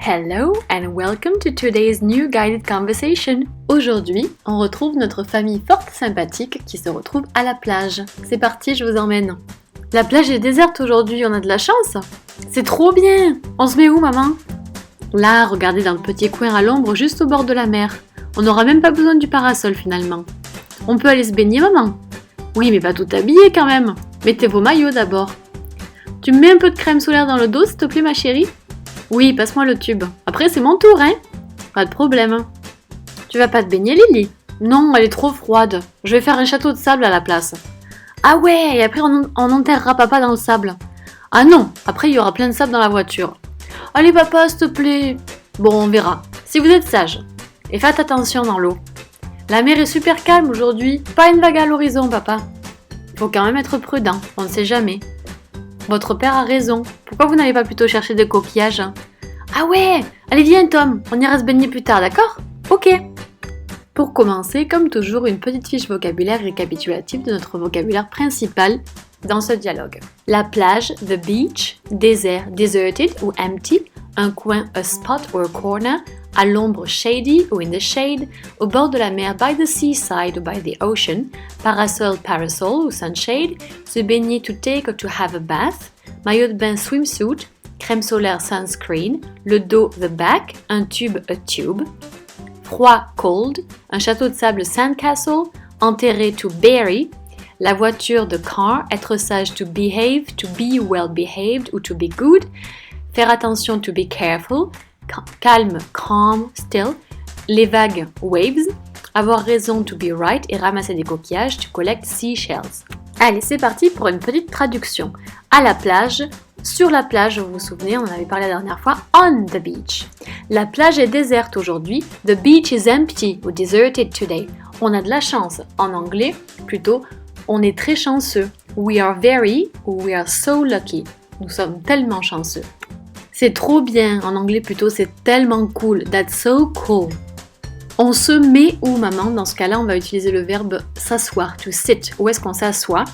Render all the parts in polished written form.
Hello and welcome to today's new guided conversation. Aujourd'hui, on retrouve notre famille forte sympathique qui se retrouve à la plage. C'est parti, je vous emmène. La plage est déserte aujourd'hui, on a de la chance. C'est trop bien. On se met où, maman? Là, regardez dans le petit coin à l'ombre, juste au bord de la mer. On n'aura même pas besoin du parasol finalement. On peut aller se baigner, maman? Oui, mais pas tout habillé quand même. Mettez vos maillots d'abord. Tu me mets un peu de crème solaire dans le dos, s'il te plaît, ma chérie? Oui, passe-moi le tube. Après, c'est mon tour, hein? Pas de problème. Tu vas pas te baigner, Lily? Non, elle est trop froide. Je vais faire un château de sable à la place. Ah ouais, et après on enterrera papa dans le sable. Ah non, après il y aura plein de sable dans la voiture. Allez papa, s'il te plaît. Bon, on verra. Si vous êtes sage. Et faites attention dans l'eau. La mer est super calme aujourd'hui. Pas une vague à l'horizon, papa. Faut quand même être prudent, on ne sait jamais. Votre père a raison. Pourquoi vous n'allez pas plutôt chercher des coquillages? Ah ouais! Allez viens Tom, on ira se baigner plus tard, d'accord? Ok. Pour commencer, comme toujours, une petite fiche vocabulaire récapitulative de notre vocabulaire principal dans ce dialogue. La plage, the beach, désert, deserted ou empty, un coin, a spot or a corner, à l'ombre, shady ou in the shade, au bord de la mer, by the seaside ou by the ocean, parasol, parasol ou sunshade, se baigner, to take or to have a bath, maillot de bain, swimsuit, crème solaire, sunscreen, le dos, the back, un tube, a tube, froid, cold, un château de sable, sandcastle, enterré, to bury, la voiture, the car, être sage, to behave, to be well behaved ou to be good, faire attention, to be careful, calme, calm, still, les vagues, waves, avoir raison, to be right, et ramasser des coquillages, to collect seashells. Allez, c'est parti pour une petite traduction. À la plage, sur la plage, vous vous souvenez, on en avait parlé la dernière fois, on the beach. La plage est déserte aujourd'hui, the beach is empty ou deserted today. On a de la chance. En anglais, plutôt, on est très chanceux. We are very ou we are so lucky. Nous sommes tellement chanceux. C'est trop bien, en anglais plutôt, c'est tellement cool. That's so cool. On se met où, maman? Dans ce cas-là, on va utiliser le verbe s'asseoir, to sit. Où est-ce qu'on s'assoit?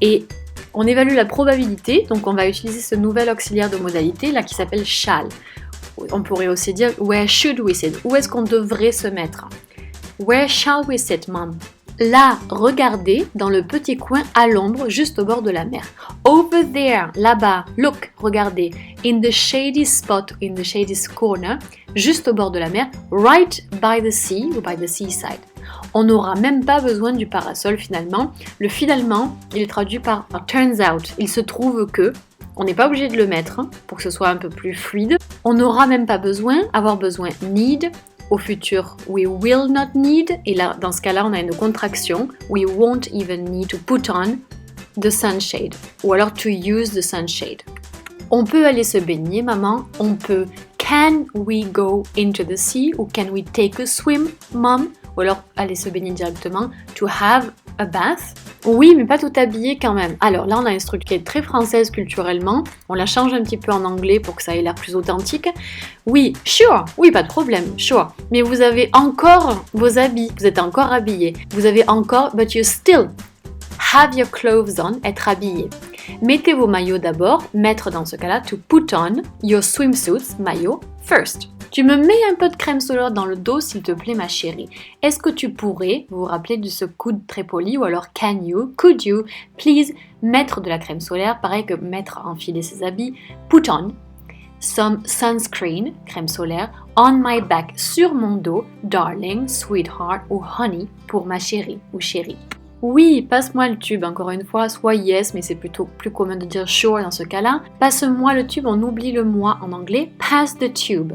Et on évalue la probabilité, donc on va utiliser ce nouvel auxiliaire de modalité là qui s'appelle shall. On pourrait aussi dire where should we sit? Où est-ce qu'on devrait se mettre? Where shall we sit, mom? Là, regardez, dans le petit coin à l'ombre, juste au bord de la mer. Over there, là-bas, look, regardez. In the shady spot, in the shady corner, juste au bord de la mer, right by the sea ou by the seaside. On n'aura même pas besoin du parasol finalement. Le finalement, il est traduit par turns out. Il se trouve que, on n'est pas obligé de le mettre pour que ce soit un peu plus fluide. On n'aura même pas besoin, avoir besoin need. Au futur, we will not need, et là, dans ce cas-là, on a une contraction. We won't even need to put on the sunshade, ou alors to use the sunshade. On peut aller se baigner, maman. On peut can we go into the sea, ou can we take a swim, mom? Ou alors aller se baigner directement, to have a bath. Oui, mais pas tout habillé quand même. Alors là, on a une structure qui est très française culturellement. On la change un petit peu en anglais pour que ça ait l'air plus authentique. Oui, sure. Oui, pas de problème, sure. Mais vous avez encore vos habits. Vous êtes encore habillé. Vous avez encore, but you still have your clothes on, être habillé. Mettez vos maillots d'abord. Mettre dans ce cas-là, to put on your swimsuits, maillot, first. Tu me mets un peu de crème solaire dans le dos, s'il te plaît, ma chérie. Est-ce que tu pourrais, vous vous rappelez de ce coude très poli, ou alors can you, could you, please, mettre de la crème solaire, pareil que mettre, enfiler ses habits, put on some sunscreen, crème solaire, on my back, sur mon dos, darling, sweetheart ou honey, pour ma chérie ou chérie. Oui, passe-moi le tube, encore une fois, soit yes, mais c'est plutôt plus commun de dire sure dans ce cas-là. Passe-moi le tube, on oublie le moi en anglais, pass the tube.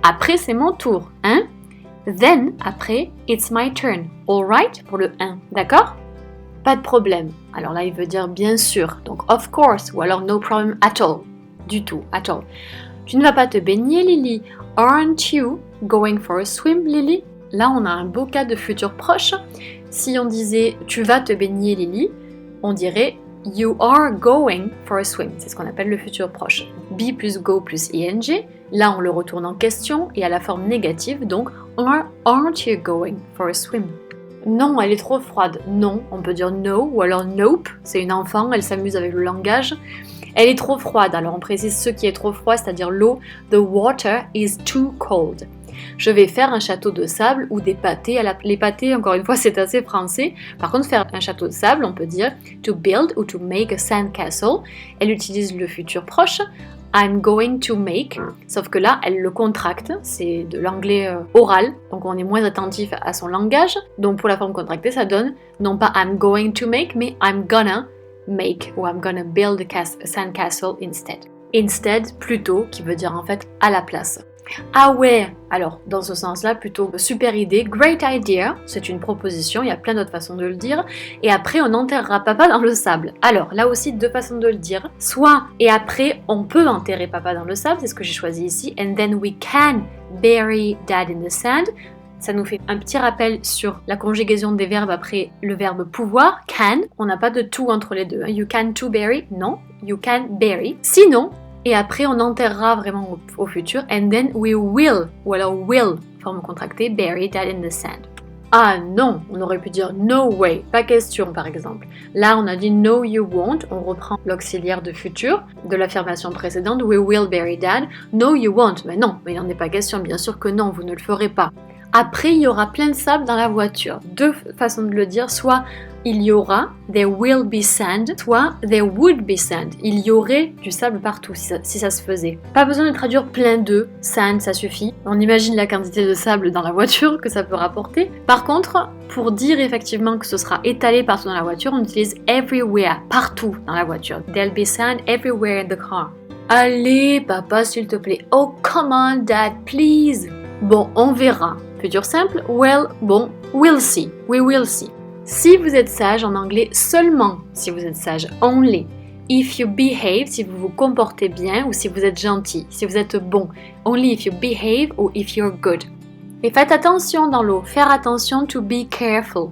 Après, c'est mon tour, hein? Then, après, it's my turn. All right? Pour le 1, d'accord? Pas de problème. Alors là, il veut dire bien sûr. Donc, of course, ou alors no problem at all. Du tout, at all. Tu ne vas pas te baigner, Lily? Aren't you going for a swim, Lily? Là, on a un beau cas de futur proche. Si on disait tu vas te baigner, Lily, on dirait you are going for a swim. C'est ce qu'on appelle le futur proche. Be plus go plus ing. Là, on le retourne en question et à la forme négative, donc aren't you going for a swim? Non, elle est trop froide. Non, on peut dire no ou alors nope. C'est une enfant, elle s'amuse avec le langage. Elle est trop froide. Alors on précise ce qui est trop froid, c'est-à-dire l'eau. The water is too cold. Je vais faire un château de sable ou des pâtés. Les pâtés, encore une fois, c'est assez français. Par contre, faire un château de sable, on peut dire to build ou to make a sandcastle. Elle utilise le futur proche. I'm going to make, sauf que là, elle le contracte, c'est de l'anglais oral, donc on est moins attentif à son langage. Donc pour la forme contractée, ça donne non pas I'm going to make, mais I'm gonna make, ou I'm gonna build a sandcastle instead. Instead, plutôt, qui veut dire en fait à la place. Ah ouais, alors dans ce sens-là, plutôt super idée, great idea, c'est une proposition, il y a plein d'autres façons de le dire, et après on enterrera papa dans le sable. Alors là aussi deux façons de le dire, soit et après on peut enterrer papa dans le sable, c'est ce que j'ai choisi ici, and then we can bury dad in the sand. Ça nous fait un petit rappel sur la conjugaison des verbes après le verbe pouvoir, can, on n'a pas de to entre les deux, you can to bury, non, you can bury. Sinon, et après on enterrera vraiment au futur, and then we will, ou alors will, forme contractée, bury dad in the sand. Ah non, on aurait pu dire no way, pas question par exemple. Là on a dit no you won't, on reprend l'auxiliaire de futur de l'affirmation précédente, we will bury dad, no you won't, mais non, mais il n'en est pas question, bien sûr que non, vous ne le ferez pas. Après il y aura plein de sable dans la voiture, deux façons de le dire, soit il y aura, there will be sand, soit there would be sand, il y aurait du sable partout si ça se faisait. Pas besoin de traduire plein de, sand ça suffit, on imagine la quantité de sable dans la voiture que ça peut rapporter. Par contre, pour dire effectivement que ce sera étalé partout dans la voiture, on utilise everywhere, partout dans la voiture. There'll be sand everywhere in the car. Allez papa s'il te plaît, oh come on dad please. Bon on verra, futur simple, well, bon, we'll see, we will see. Si vous êtes sage, en anglais, seulement si vous êtes sage, only. If you behave, si vous vous comportez bien ou si vous êtes gentil, si vous êtes bon. Only if you behave ou if you're good. Et faites attention dans l'eau, faire attention to be careful.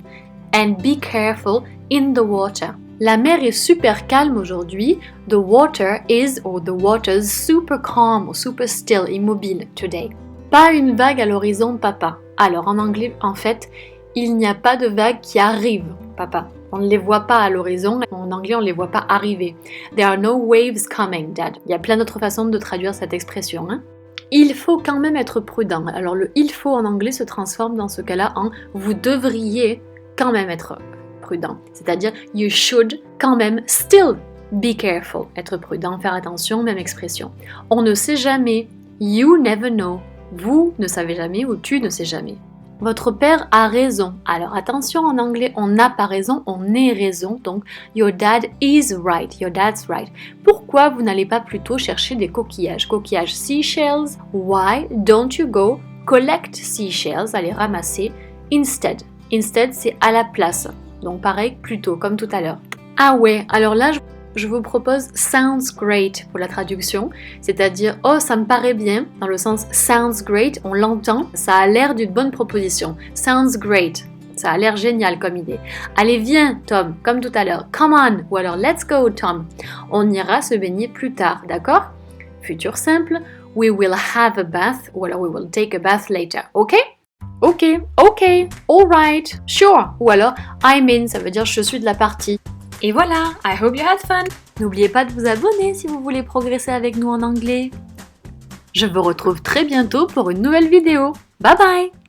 And be careful in the water. La mer est super calme aujourd'hui. The water is or the water's super calm or super still, immobile today. Pas une vague à l'horizon, papa. Alors en anglais, en fait, il n'y a pas de vagues qui arrivent, papa. On ne les voit pas à l'horizon, en anglais on ne les voit pas arriver. There are no waves coming, dad. Il y a plein d'autres façons de traduire cette expression. Il faut quand même être prudent. Alors le il faut en anglais se transforme dans ce cas-là en vous devriez quand même être prudent. C'est-à-dire you should quand même still be careful. Être prudent, faire attention, même expression. On ne sait jamais. You never know. Vous ne savez jamais ou tu ne sais jamais. Votre père a raison. Alors attention, en anglais, on n'a pas raison, on est raison. Donc, your dad is right. Your dad's right. Pourquoi vous n'allez pas plutôt chercher des coquillages? Coquillages seashells. Why don't you go collect seashells? Allez ramasser instead. Instead, c'est à la place. Donc pareil, plutôt, comme tout à l'heure. Ah ouais, alors là, je vous propose sounds great pour la traduction, c'est-à-dire oh ça me paraît bien, dans le sens sounds great, on l'entend, ça a l'air d'une bonne proposition. Sounds great, ça a l'air génial comme idée. Allez viens Tom, comme tout à l'heure, come on, ou alors let's go Tom. On ira se baigner plus tard, d'accord? Futur simple, we will have a bath, ou alors we will take a bath later, ok? Ok, alright, sure, ou alors I'm in, ça veut dire je suis de la partie. Et voilà, I hope you had fun. N'oubliez pas de vous abonner si vous voulez progresser avec nous en anglais. Je vous retrouve très bientôt pour une nouvelle vidéo. Bye bye!